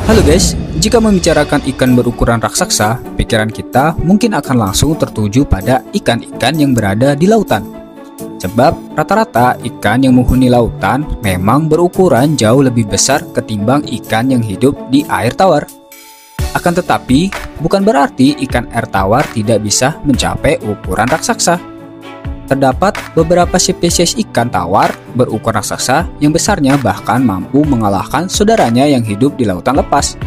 Halo guys, jika membicarakan ikan berukuran raksasa, pikiran kita mungkin akan langsung tertuju pada ikan-ikan yang berada di lautan. Sebab rata-rata ikan yang menghuni lautan memang berukuran jauh lebih besar ketimbang ikan yang hidup di air tawar. Akan tetapi, bukan berarti ikan air tawar tidak bisa mencapai ukuran raksasa. Terdapat beberapa spesies ikan tawar berukuran raksasa yang besarnya bahkan mampu mengalahkan saudaranya yang hidup di lautan lepas.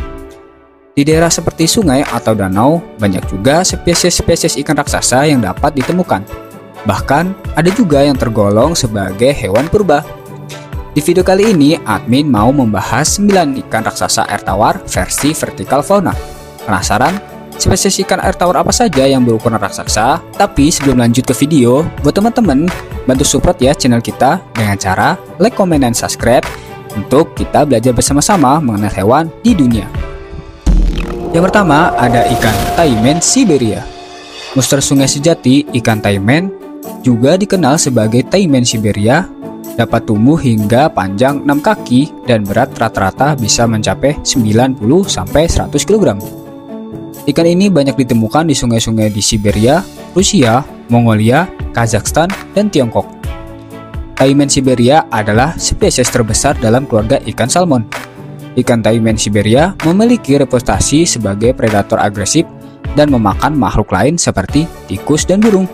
Di daerah seperti sungai atau danau, banyak juga spesies-spesies ikan raksasa yang dapat ditemukan. Bahkan, ada juga yang tergolong sebagai hewan purba. Di video kali ini, admin mau membahas 9 ikan raksasa air tawar versi vertikal fauna. Penasaran? Spesies ikan air tawar apa saja yang berukuran raksasa? Tapi sebelum lanjut ke video, buat teman-teman, bantu support ya channel kita dengan cara like, comment, dan subscribe untuk kita belajar bersama-sama mengenal hewan di dunia. Yang pertama ada ikan taimen Siberia. Monster sungai sejati ikan taimen, juga dikenal sebagai taimen Siberia, dapat tumbuh hingga panjang 6 kaki dan berat rata-rata bisa mencapai 90-100 kg. Ikan ini banyak ditemukan di sungai-sungai di Siberia, Rusia, Mongolia, Kazakhstan, dan Tiongkok. Taimen Siberia adalah spesies terbesar dalam keluarga ikan salmon. Ikan taimen Siberia memiliki reputasi sebagai predator agresif dan memakan makhluk lain seperti tikus dan burung.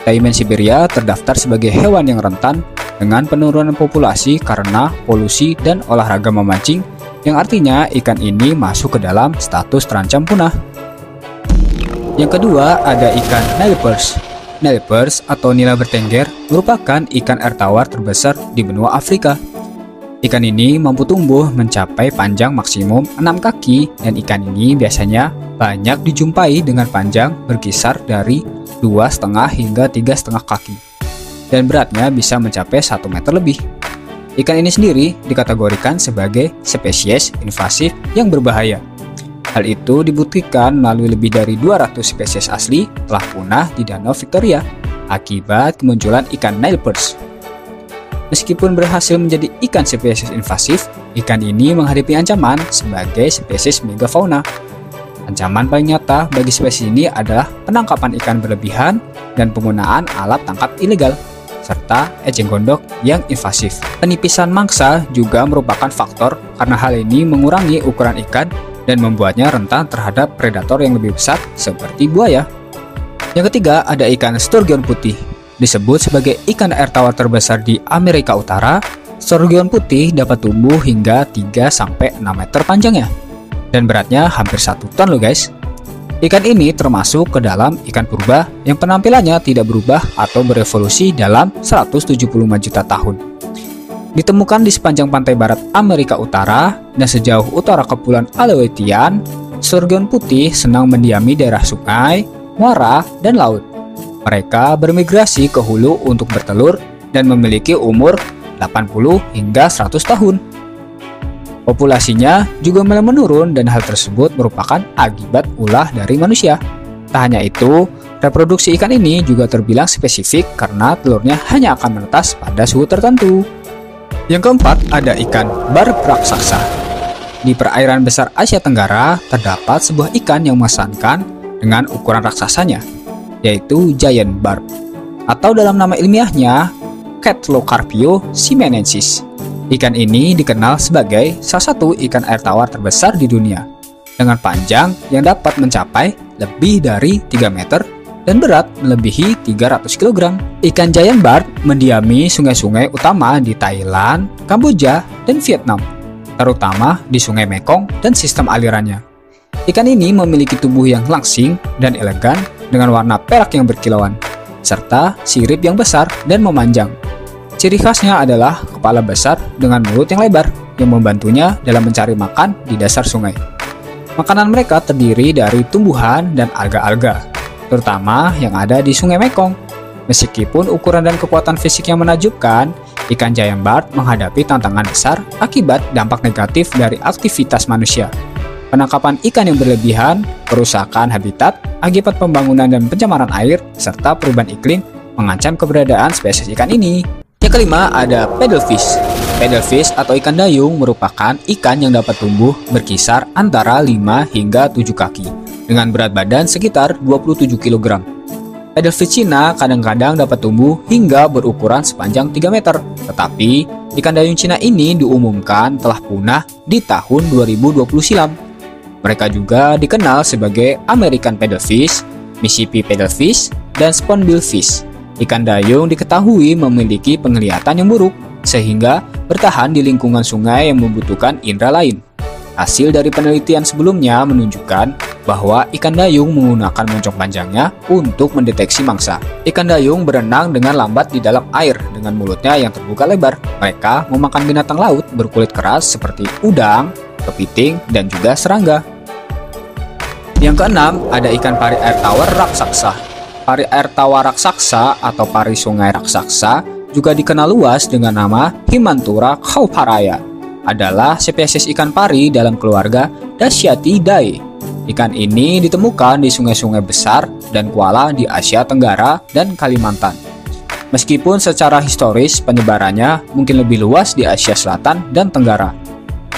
Taimen Siberia terdaftar sebagai hewan yang rentan dengan penurunan populasi karena polusi dan olahraga memancing, yang artinya ikan ini masuk ke dalam status terancam punah. Yang kedua ada ikan Nilpers. Nilpers atau nila bertengger merupakan ikan air tawar terbesar di benua Afrika. Ikan ini mampu tumbuh mencapai panjang maksimum 6 kaki dan ikan ini biasanya banyak dijumpai dengan panjang berkisar dari 2,5 hingga 3,5 kaki dan beratnya bisa mencapai 1 meter lebih. Ikan ini sendiri dikategorikan sebagai spesies invasif yang berbahaya. Hal itu dibuktikan melalui lebih dari 200 spesies asli telah punah di Danau Victoria akibat kemunculan ikan Nilpers. Meskipun berhasil menjadi ikan spesies invasif, ikan ini menghadapi ancaman sebagai spesies megafauna. Ancaman paling nyata bagi spesies ini adalah penangkapan ikan berlebihan dan penggunaan alat tangkap ilegal, serta eceng gondok yang invasif. Penipisan mangsa juga merupakan faktor karena hal ini mengurangi ukuran ikan dan membuatnya rentan terhadap predator yang lebih besar seperti buaya. Yang ketiga ada ikan sturgeon putih. Disebut sebagai ikan air tawar terbesar di Amerika Utara, sturgeon putih dapat tumbuh hingga 3-6 meter panjangnya dan beratnya hampir 1 ton loh guys. Ikan ini termasuk ke dalam ikan purba yang penampilannya tidak berubah atau berevolusi dalam 175 juta tahun. Ditemukan di sepanjang pantai barat Amerika Utara dan sejauh utara Kepulauan Aleutian, sturgeon putih senang mendiami daerah sungai, muara, dan laut. Mereka bermigrasi ke hulu untuk bertelur dan memiliki umur 80 hingga 100 tahun. Populasinya juga mulai menurun dan hal tersebut merupakan akibat ulah dari manusia. Tak hanya itu, reproduksi ikan ini juga terbilang spesifik karena telurnya hanya akan menetas pada suhu tertentu. Yang keempat ada ikan barb raksasa. Di perairan besar Asia Tenggara terdapat sebuah ikan yang mengesankan dengan ukuran raksasanya, yaitu giant barb, atau dalam nama ilmiahnya Catalocarpio simenensis. Ikan ini dikenal sebagai salah satu ikan air tawar terbesar di dunia, dengan panjang yang dapat mencapai lebih dari 3 meter dan berat melebihi 300 kg. Ikan giant barb mendiami sungai-sungai utama di Thailand, Kamboja, dan Vietnam, terutama di Sungai Mekong dan sistem alirannya. Ikan ini memiliki tubuh yang langsing dan elegan dengan warna perak yang berkilauan, serta sirip yang besar dan memanjang. Ciri khasnya adalah kepala besar dengan mulut yang lebar yang membantunya dalam mencari makan di dasar sungai. Makanan mereka terdiri dari tumbuhan dan alga-alga, terutama yang ada di Sungai Mekong. Meskipun ukuran dan kekuatan fisiknya menakjubkan, ikan giant barb menghadapi tantangan besar akibat dampak negatif dari aktivitas manusia. Penangkapan ikan yang berlebihan, kerusakan habitat akibat pembangunan dan pencemaran air, serta perubahan iklim mengancam keberadaan spesies ikan ini. Yang kelima ada paddlefish. Paddlefish atau ikan dayung merupakan ikan yang dapat tumbuh berkisar antara 5 hingga 7 kaki dengan berat badan sekitar 27 kg. Paddlefish Cina kadang-kadang dapat tumbuh hingga berukuran sepanjang 3 meter, tetapi ikan dayung Cina ini diumumkan telah punah di tahun 2020 silam. Mereka juga dikenal sebagai American Paddlefish, Mississippi Paddlefish, dan Spoonbill Fish. Ikan dayung diketahui memiliki penglihatan yang buruk, sehingga bertahan di lingkungan sungai yang membutuhkan indera lain. Hasil dari penelitian sebelumnya menunjukkan bahwa ikan dayung menggunakan moncong panjangnya untuk mendeteksi mangsa. Ikan dayung berenang dengan lambat di dalam air dengan mulutnya yang terbuka lebar. Mereka memakan binatang laut berkulit keras seperti udang, kepiting, dan juga serangga. Yang keenam, ada ikan pari air tawar raksasa. Pari air tawar raksasa atau pari sungai raksasa juga dikenal luas dengan nama Himantura cauparaya, adalah spesies ikan pari dalam keluarga Dasyiatidae. Ikan ini ditemukan di sungai-sungai besar dan kuala di Asia Tenggara dan Kalimantan. Meskipun secara historis penyebarannya mungkin lebih luas di Asia Selatan dan Tenggara.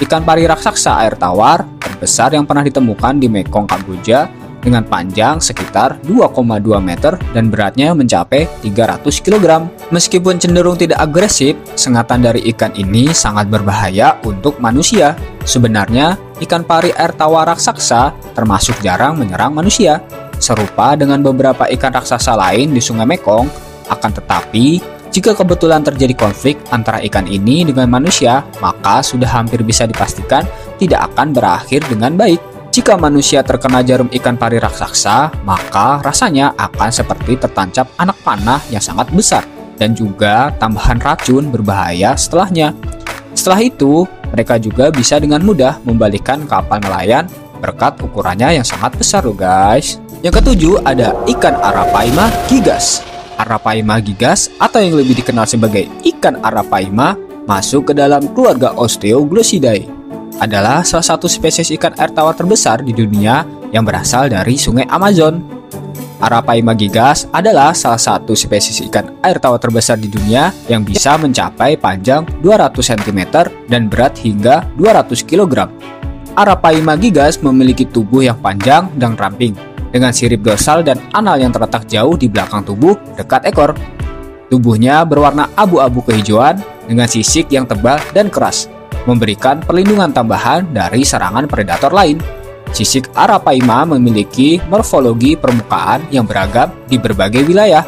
Ikan pari raksasa air tawar terbesar yang pernah ditemukan di Mekong, Kamboja, dengan panjang sekitar 2,2 meter dan beratnya mencapai 300 kg. Meskipun cenderung tidak agresif, sengatan dari ikan ini sangat berbahaya untuk manusia. Sebenarnya, ikan pari air tawar raksasa termasuk jarang menyerang manusia, serupa dengan beberapa ikan raksasa lain di Sungai Mekong. Akan tetapi, jika kebetulan terjadi konflik antara ikan ini dengan manusia, maka sudah hampir bisa dipastikan tidak akan berakhir dengan baik. Jika manusia terkena jarum ikan pari raksasa, maka rasanya akan seperti tertancap anak panah yang sangat besar dan juga tambahan racun berbahaya setelahnya. Setelah itu, mereka juga bisa dengan mudah membalikkan kapal nelayan berkat ukurannya yang sangat besar loh guys. Yang ketujuh, ada ikan Arapaima gigas. Arapaima gigas atau yang lebih dikenal sebagai ikan Arapaima masuk ke dalam keluarga Osteoglossidae. Adalah salah satu spesies ikan air tawar terbesar di dunia yang berasal dari sungai Amazon. Arapaima gigas adalah salah satu spesies ikan air tawar terbesar di dunia yang bisa mencapai panjang 200 cm dan berat hingga 200 kg. Arapaima gigas memiliki tubuh yang panjang dan ramping, dengan sirip dorsal dan anal yang terletak jauh di belakang tubuh dekat ekor. Tubuhnya berwarna abu-abu kehijauan dengan sisik yang tebal dan keras, memberikan perlindungan tambahan dari serangan predator lain. Sisik Arapaima memiliki morfologi permukaan yang beragam di berbagai wilayah.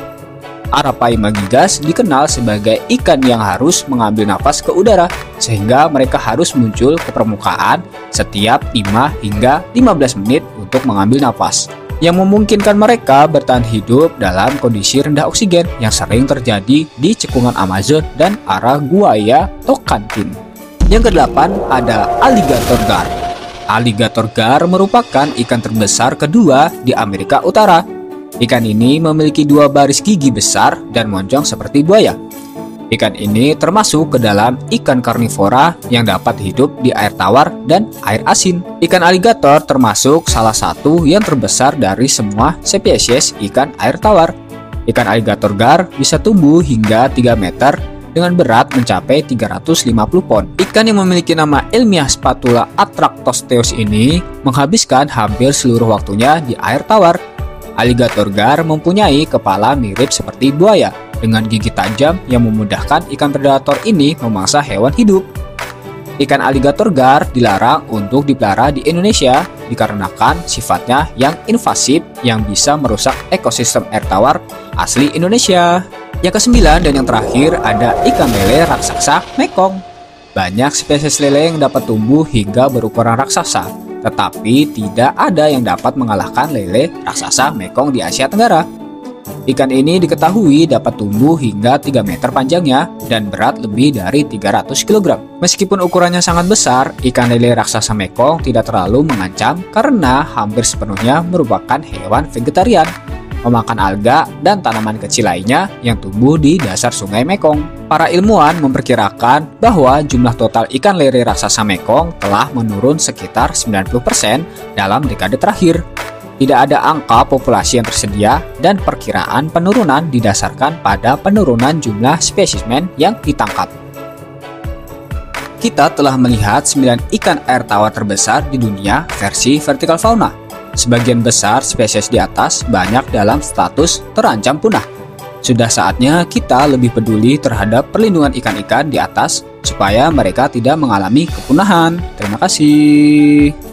Arapaima gigas dikenal sebagai ikan yang harus mengambil nafas ke udara, sehingga mereka harus muncul ke permukaan setiap 5 hingga 15 menit untuk mengambil nafas, yang memungkinkan mereka bertahan hidup dalam kondisi rendah oksigen yang sering terjadi di cekungan Amazon dan Araguaia Tocantins. Yang kedelapan, ada alligator gar. Alligator gar merupakan ikan terbesar kedua di Amerika Utara. Ikan ini memiliki 2 baris gigi besar dan moncong seperti buaya. Ikan ini termasuk ke dalam ikan karnivora yang dapat hidup di air tawar dan air asin. Ikan alligator termasuk salah satu yang terbesar dari semua spesies ikan air tawar. Ikan alligator gar bisa tumbuh hingga 3 meter dengan berat mencapai 350 pon. Ikan yang memiliki nama ilmiah Spatula atractosteus ini menghabiskan hampir seluruh waktunya di air tawar. Alligator gar mempunyai kepala mirip seperti buaya dengan gigi tajam yang memudahkan ikan predator ini memangsa hewan hidup. Ikan alligator gar dilarang untuk dipelihara di Indonesia dikarenakan sifatnya yang invasif yang bisa merusak ekosistem air tawar asli Indonesia. Yang kesembilan dan yang terakhir, ada ikan lele raksasa Mekong. Banyak spesies lele yang dapat tumbuh hingga berukuran raksasa, tetapi tidak ada yang dapat mengalahkan lele raksasa Mekong di Asia Tenggara. Ikan ini diketahui dapat tumbuh hingga 3 meter panjangnya dan berat lebih dari 300 kg. Meskipun ukurannya sangat besar, ikan lele raksasa Mekong tidak terlalu mengancam karena hampir sepenuhnya merupakan hewan vegetarian, memakan alga dan tanaman kecil lainnya yang tumbuh di dasar sungai Mekong. Para ilmuwan memperkirakan bahwa jumlah total ikan lele raksasa Mekong telah menurun sekitar 90% dalam dekade terakhir. Tidak ada angka populasi yang tersedia dan perkiraan penurunan didasarkan pada penurunan jumlah spesimen yang ditangkap. kita telah melihat 9 ikan air tawar terbesar di dunia versi vertikal fauna. Sebagian besar spesies di atas banyak dalam status terancam punah. Sudah saatnya kita lebih peduli terhadap perlindungan ikan-ikan di atas supaya mereka tidak mengalami kepunahan. Terima kasih.